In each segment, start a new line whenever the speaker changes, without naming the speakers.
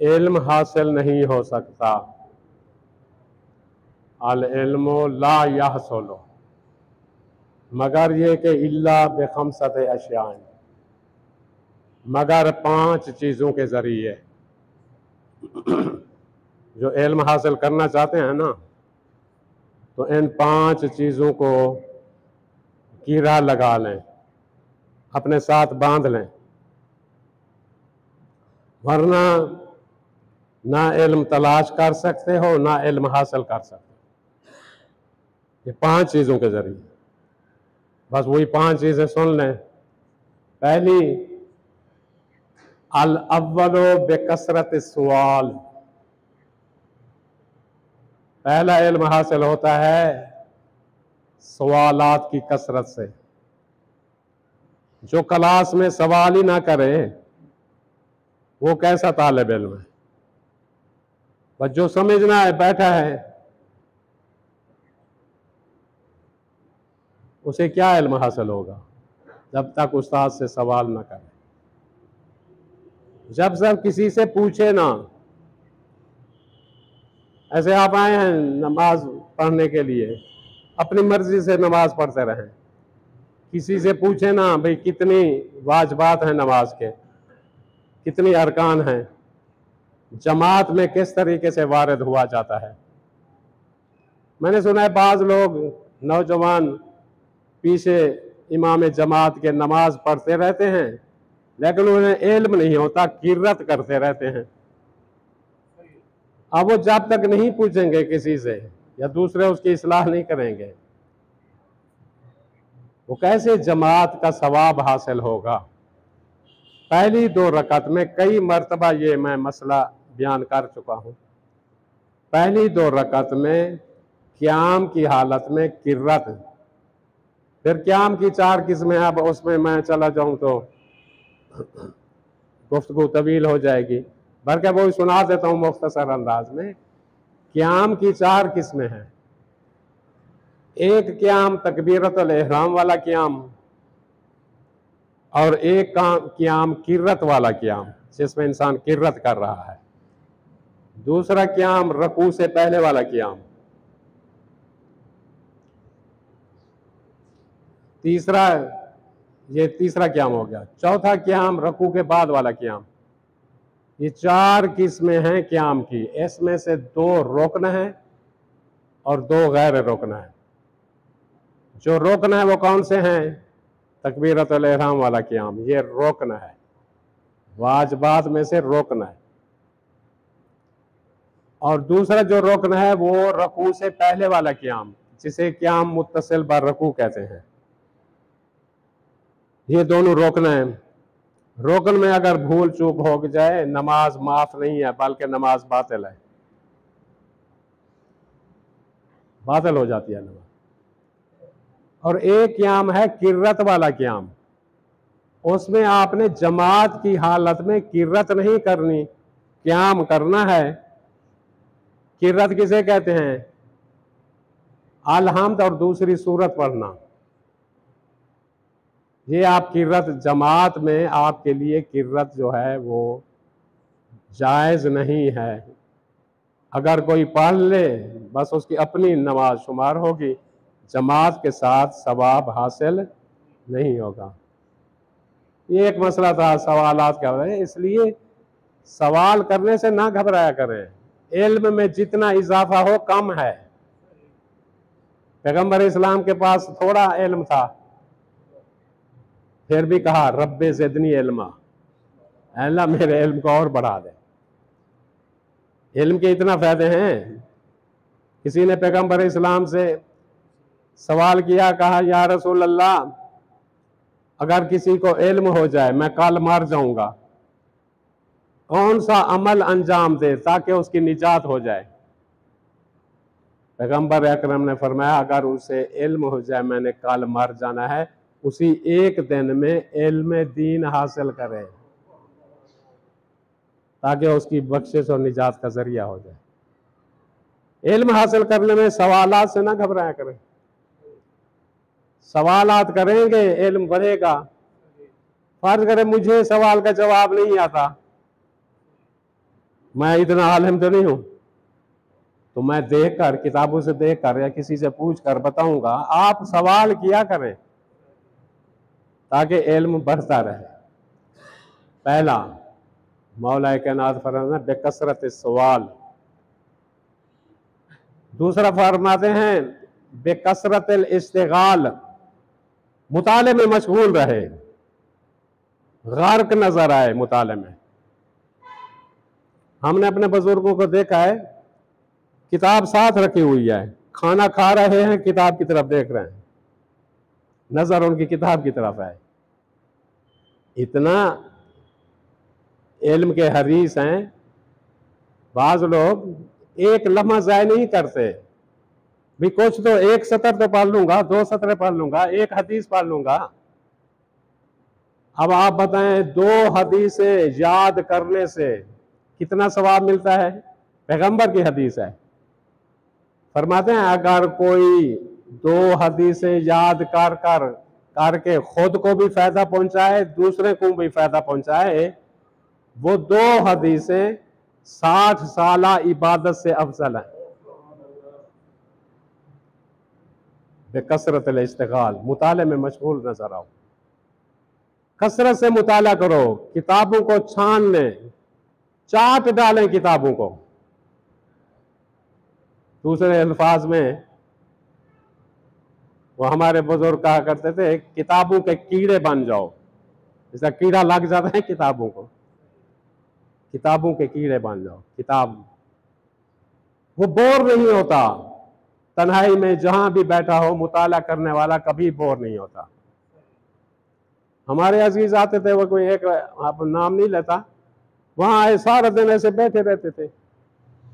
इल्म हासिल नहीं हो सकता। अल इल्मु ला यहसुलु, मगर ये कि इल्ला बिखमसत अशियान, मगर 5 चीज़ों के ज़रिए। जो इल्म हासिल करना चाहते हैं ना, तो इन 5 चीज़ों को कीड़ा लगा लें, अपने साथ बांध लें, वरना ना इल्म तलाश कर सकते हो, ना इल्म हासिल कर सकते हो। ये 5 चीज़ों के ज़रिए, बस वही 5 चीज़ें सुन लें। पहली, अल अव्वलो बेकसरत सवाल, पहला इल्म हासिल होता है सवालात की कसरत से। जो क्लास में सवाल ही ना करे वो कैसा तालिब इल्म है? बस जो समझना है बैठा है, उसे क्या इल्म हासिल होगा जब तक उस्ताद से सवाल ना करे। जब सब किसी से पूछे ना, ऐसे आप आए हैं नमाज पढ़ने के लिए, अपनी मर्जी से नमाज पढ़ते रहें, किसी से पूछे ना भाई कितनी वाजिबात हैं नमाज के, कितनी अरकान हैं, जमात में किस तरीके से वारिद हुआ जाता है। मैंने सुना है बाज लोग नौजवान पीछे इमाम जमात के नमाज पढ़ते रहते हैं, लेकिन उन्हें इल्म नहीं होता, किरत करते रहते हैं। अब वो जब तक नहीं पूछेंगे किसी से या दूसरे उसकी इस्लाह नहीं करेंगे, वो कैसे जमात का सवाब हासिल होगा। पहली 2 रकत में कई मर्तबा ये मैं मसला बयान कर चुका हूं। पहली 2 रकत में क़याम की हालत में किर्रत, फिर क़याम की 4 किस्में, अब उसमें मैं चला जाऊं तो गुफ्तगू तवील हो जाएगी, बल्कि वो सुना देता हूं मुख्तसर अंदाज में। क़याम की 4 किस्में हैं। एक क़याम तकबीरतुल इहराम वाला क़याम, और एक क़याम किर्रत वाला क़याम जिसमें इंसान किर्रत कर रहा है। दूसरा क़याम रकू से पहले वाला क़याम। ये तीसरा क़याम हो गया। चौथा क़याम रकू के बाद वाला क़याम। ये 4 किस्में हैं क़याम की। इसमें से 2 रुकन है और 2 गैर रुकन है। जो रुकन है वो कौन से हैं? तकबीरतुल इहराम वाला क़याम, ये रुकन है, वाजिबात में से रुकन है। और दूसरा जो रुकन है वो रकू से पहले वाला क़याम, जिसे क़याम मुत्तसिल बर रकू कहते हैं। ये दोनों रुकन हैं। रुकन में अगर भूल चूक हो जाए नमाज माफ नहीं है, बल्कि नमाज बातिल है, बातिल हो जाती है नमाज। और एक क़याम है किर्रत वाला क़याम, उसमें आपने जमात की हालत में किर्रत नहीं करनी, क़याम करना है। किर्रत किसे कहते हैं? अल-हम्द और दूसरी सूरत पढ़ना। ये आप किर्रत जमात में, आपके लिए किर्रत जो है वो जायज़ नहीं है। अगर कोई पढ़ ले बस उसकी अपनी नमाज शुमार होगी, जमात के साथ सवाब हासिल नहीं होगा। ये एक मसला था सवालात का है, इसलिए सवाल करने से ना घबराया करें। इल्म में जितना इजाफा हो कम है। पैगंबर इस्लाम के पास थोड़ा इल्म था, फिर भी कहा रब्बे ज़िदनी इल्मा, अल्लाह मेरे इल्म को और बढ़ा दे। इल्म के इतना फायदे हैं। किसी ने पैगंबर इस्लाम से सवाल किया, कहा या रसूल अल्लाह, अगर किसी को इल्म हो जाए मैं कल मर जाऊंगा, कौन सा अमल अंजाम दे ताकि उसकी निजात हो जाए? पैगंबर अकरम ने फरमाया, अगर उसे इल्म हो जाए मैंने कल मर जाना है, उसी एक दिन में इल्म दीन हासिल करे ताकि उसकी बख्शिश और निजात का जरिया हो जाए। इल्म हासिल करने में सवालात से ना घबराया करें। सवालात करेंगे इल्म बढ़ेगा, फर्ज करें मुझे सवाल का जवाब नहीं आता, मैं इतना आलिम तो नहीं हूं, तो मैं देखकर, किताबों से देखकर या किसी से पूछकर बताऊंगा। आप सवाल किया करें ताकि इल्म बढ़ता रहे। पहला, मौला कायनात फरमाते हैं बेकसरत सवाल। दूसरा फरमाते हैं बेकसरत इस्तिगाल, मुताले में मशगूल रहे, गर्क नजर आए मुताले में। हमने अपने बुजुर्गों को देखा है, किताब साथ रखी हुई है, खाना खा रहे हैं, किताब की तरफ देख रहे हैं, नजर उनकी किताब की तरफ है। इतना इल्म के हरीस हैं। बाज लोग एक लम्हा ज़ाय नहीं करते, भी कुछ तो एक सतर तो पढ़ लूंगा, 2 सतर पढ़ लूंगा, एक हदीस पढ़ लूंगा। अब आप बताएं 2 हदीसें याद करने से कितना सवाब मिलता है? पैगंबर की हदीस है, फरमाते हैं अगर कोई 2 हदीसें याद करके खुद को भी फायदा पहुंचाए, दूसरे को भी फायदा पहुंचाए, वो 2 हदीसें 60 साला इबादत से अफजल है। बेकसरत इस्तिगाल, मुताले में मशगूल नजर आओ, कसरत से मुताला करो, किताबों को छान लें, चाट डालें किताबों को। दूसरे अल्फाज में वो हमारे बुजुर्ग कहा करते थे, किताबों के कीड़े बन जाओ। जैसा कीड़ा लग जाता है किताबों को, किताबों के कीड़े बन जाओ। किताब वो बोर नहीं होता, तन्हाई में जहां भी बैठा हो मुताला करने वाला कभी बोर नहीं होता। हमारे अजीज आते थे, वो कोई एक, आप नाम नहीं लेता, वहां आए, सारा दिन ऐसे बैठे रहते थे।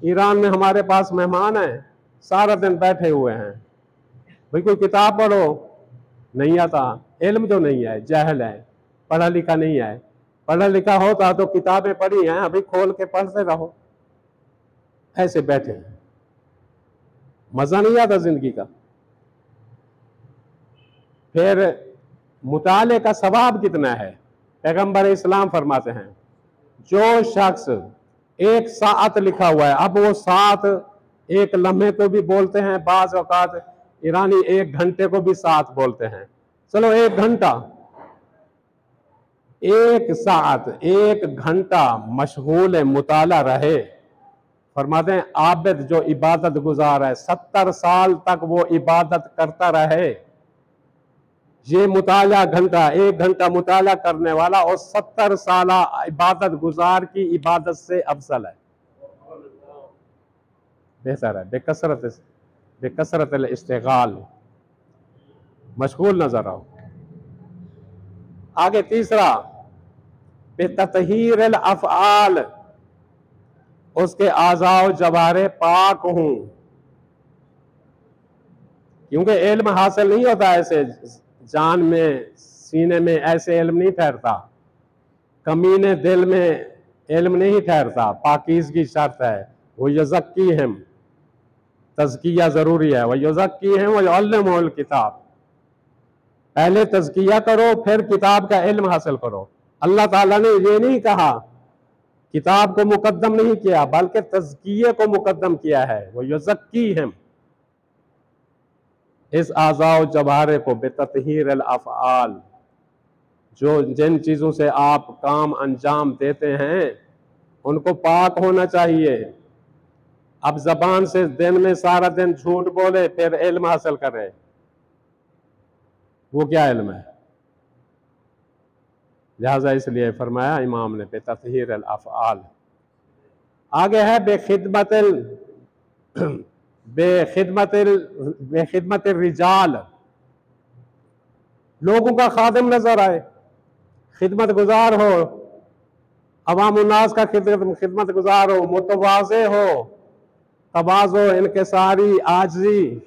ईरान में हमारे पास मेहमान है, सारा दिन बैठे हुए हैं, भाई कोई किताब पढ़ो, नहीं आता, इल्म तो नहीं है, जहल है, पढ़ा लिखा नहीं है। पढ़ा लिखा होता तो किताबें पढ़ी हैं, अभी खोल के पढ़ते रहो। ऐसे बैठे हैं, मजा नहीं आता जिंदगी का। फिर मुताले का सवाब कितना है? पैगंबर इस्लाम फरमाते हैं जो शख्स 1 साअत लिखा हुआ है, अब वो सात एक लम्हे को भी बोलते हैं, बाज औकात ईरानी 1 घंटे को भी साथ बोलते हैं, चलो 1 घंटा, 1 साअत 1 घंटा मशगूल मुताला रहे। फरमाते हैं आबिद जो इबादत गुजार है, 70 साल तक वो इबादत करता रहे। ये मुताला घंटा, 1 घंटा मुताला करने वाला और 70 साल इबादत गुजार की इबादत से अफजल है, बेहतर है। बेकसरत इस्तिगाल, मशगूल नजर आओ। आगे तीसरा, बेततहीर अफ़आल, उसके आज़ाओ जवारे पाक हूं। क्योंकि इल्म हासिल नहीं होता ऐसे जान में, सीने में ऐसे इल्म नहीं ठहरता, कमीने दिल में इल्म नहीं ठहरता। पाकीज़गी शर्त है। वो यज़क्कीहिम, तज़किया जरूरी है। वो यज़क्कीहिम व युअल्लिमुहुल किताब, पहले तज़किया करो फिर किताब का इल्म हासिल करो। अल्लाह ताला ने ये नहीं कहा, किताब को मुकद्दम नहीं किया, बल्कि तज़किये को मुकद्दम किया है। वो युज़क्कीहिम, इस आज़ाओ जवारे को बेततहीर अफ़आल, जो जिन चीज़ों से आप काम अंजाम देते हैं उनको पाक होना चाहिए। अब जबान से दिन में सारा दिन झूठ बोले फिर इल्म हासिल करे, वो क्या इल्म है? लिहाजा इसलिए फरमाया इमाम ने बेततहीर अफ़आल। आगे है बेखिदमत रिजाल, लोगों का खादिम नजर आए, खिदमत गुजार हो, अवाम उन्नास का खिदमत गुजार हो, मुतवाज़े हो, तवाज़ो, इनकिसारी, आजिज़ी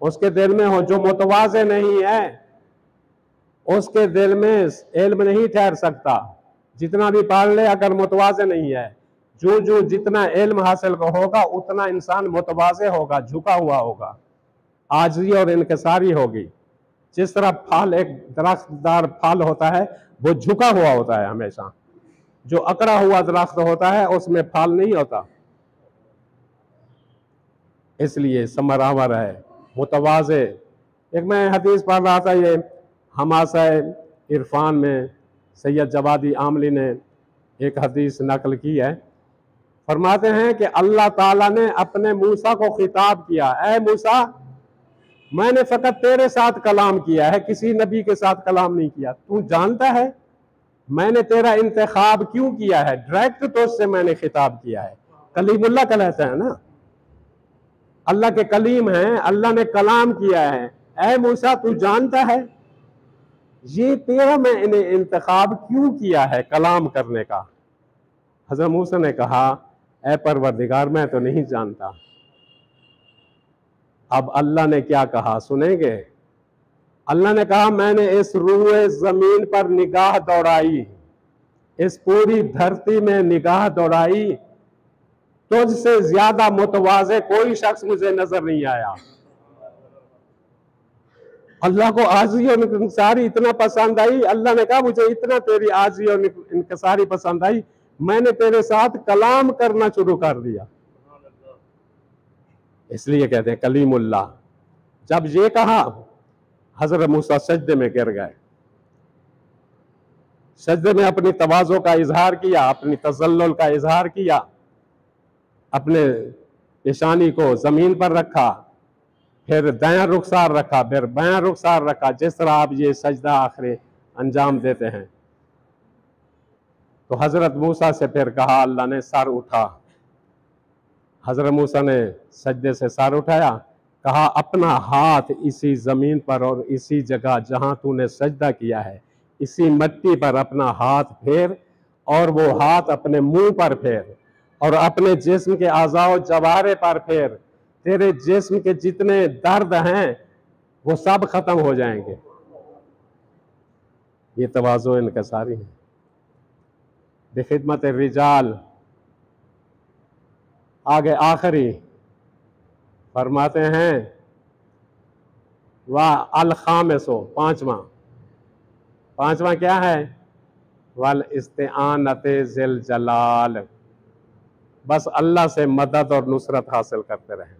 उसके दिल में हो। जो मुतवाज़े नहीं है उसके दिल में इल्म नहीं ठहर सकता, जितना भी पढ़ ले अगर मुतवाज़े नहीं है। जो जितना इल्म हासिल होगा उतना इंसान मुतवाज़े होगा, झुका हुआ होगा, आजिज़ी और इनकिसारी होगी। जिस तरह फल एक दरख्तदार फल होता है वो झुका हुआ होता है हमेशा, जो अकड़ा हुआ दरख्त होता है उसमें फल नहीं होता। इसलिए समरावर है, मुतवाज़े। एक मैं हदीस पढ़ रहा था, ये हमासा इरफान में सैयद जवादी आमली ने एक हदीस नकल की है। फरमाते हैं कि अल्लाह ताला ने अपने मूसा को खिताब किया, ऐ मूसा मैंने फकत तेरे साथ कलाम किया है, किसी नबी के साथ कलाम नहीं किया। तू जानता है मैंने तेरा इंतखाब क्यों किया है? डायरेक्ट तो उससे मैंने खिताब किया है। कलीमुल्लाह कहलाते हैं ना, अल्लाह के कलीम हैं, अल्लाह ने कलाम किया है। ऐ मूसा तू जानता है ये तेरा मैंने इंतखाब क्यों किया है कलाम करने का? हज़रत मूसा ने कहा, ऐ परवरदिगार मैं तो नहीं जानता। अब अल्लाह ने क्या कहा सुनेंगे? अल्लाह ने कहा, मैंने इस रूए जमीन पर निगाह दौड़ाई, इस पूरी धरती में निगाह दौड़ाई, तुझसे ज्यादा मुतवाज़े कोई शख्स मुझे नजर नहीं आया। अल्लाह को आजी और इंकसारी इतना पसंद आई, अल्लाह ने कहा मुझे इतना तेरी आजी और इंकसारी पसंद आई, मैंने तेरे साथ कलाम करना शुरू कर दिया। इसलिए कहते हैं कलीमुल्लाह। जब ये कहा हजरत मूसा सजदे में गिर गए, सजदे में अपनी तवाज़ो का इजहार किया, अपनी तजल्लुल का इजहार किया, अपने पेशानी को जमीन पर रखा, फिर दायां रुखसार रखा, फिर बायां रुखसार रखा, जिस तरह आप ये सजदा आखिरी अंजाम देते हैं। तो हजरत मूसा से फिर कहा अल्लाह ने सर उठा। हजरत मूसा ने सजदे से सर उठाया, कहा अपना हाथ इसी जमीन पर और इसी जगह जहां तूने सजदा किया है इसी मिट्टी पर अपना हाथ फेर, और वो हाथ अपने मुंह पर फेर और अपने जिस्म के आज़ाओ जवारे पर फेर। तेरे जिस्म के जितने दर्द हैं वो सब खत्म हो जाएंगे। ये तवाज़ो इनकसारी है बेखिदमत रिजाल। आगे आखिरी फरमाते हैं वाह अल खामिसो, पांचवा क्या है? वल इस्तिआनते ज़िल जलाल। बस अल्लाह से मदद और नुसरत हासिल करते रहें।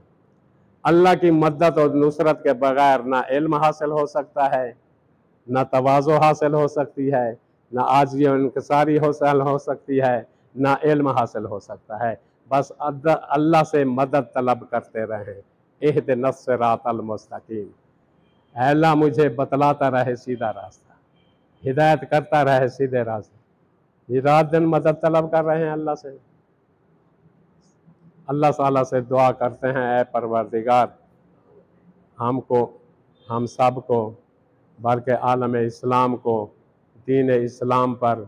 अल्लाह की मदद और नुसरत के बगैर ना इल्म हासिल हो सकता है, ना तवाज़ो हासिल हो सकती है, ना आजी और इंकसारी हासिल हो सकती है, ना इल्म हासिल हो सकता है। बस अल्लाह से मदद तलब करते रहें। इहदिनस सिरातल मुस्तकीम, अल्लाह मुझे बतलाता रहे सीधा रास्ता, हिदायत करता रहे सीधे रास्ते। ये रात दिन मदद तलब कर रहे हैं अल्लाह से। अल्लाह ताला से दुआ करते हैं, ऐ परवरदिगार हमको, हम सब को, बल्कि आलम इस्लाम को दीन इस्लाम पर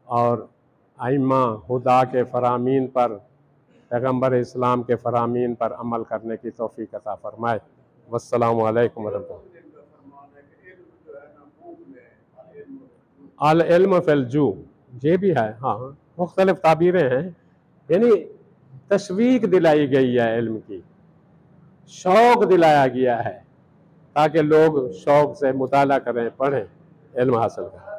और आइम्मा हुदा के फरामीन पर, पैगम्बर इस्लाम के फरामीन पर अमल करने की तौफीक अता फरमाए। वस्सलामु अलैकुम वरहमतुल्लाह। अल इल्म फिल जू, ये भी है, हाँ मुख्तलिफ ताबीरें हैं। यानी तशवीक दिलाई गई है, इल्म की शौक दिलाया गया है ताकि लोग शौक से मुताला करें, पढ़ें, इल्म हासिल करें।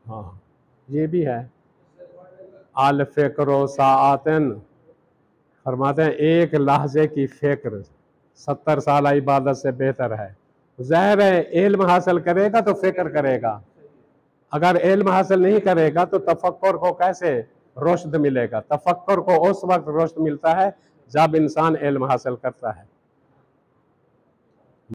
हाँ ये भी है। आल फ़िक्र साआतन, फरमाते हैं एक लहजे की फ़िक्र 70 साल इबादत से बेहतर है। ज़ाहिर है इल्म हासिल करेगा तो फ़िक्र करेगा, अगर इल्म हासिल नहीं करेगा तो तफक्कुर को कैसे रुश्द मिलेगा? तफक्कुर को उस वक्त रुश्द मिलता है जब इंसान इल्म हासिल करता है।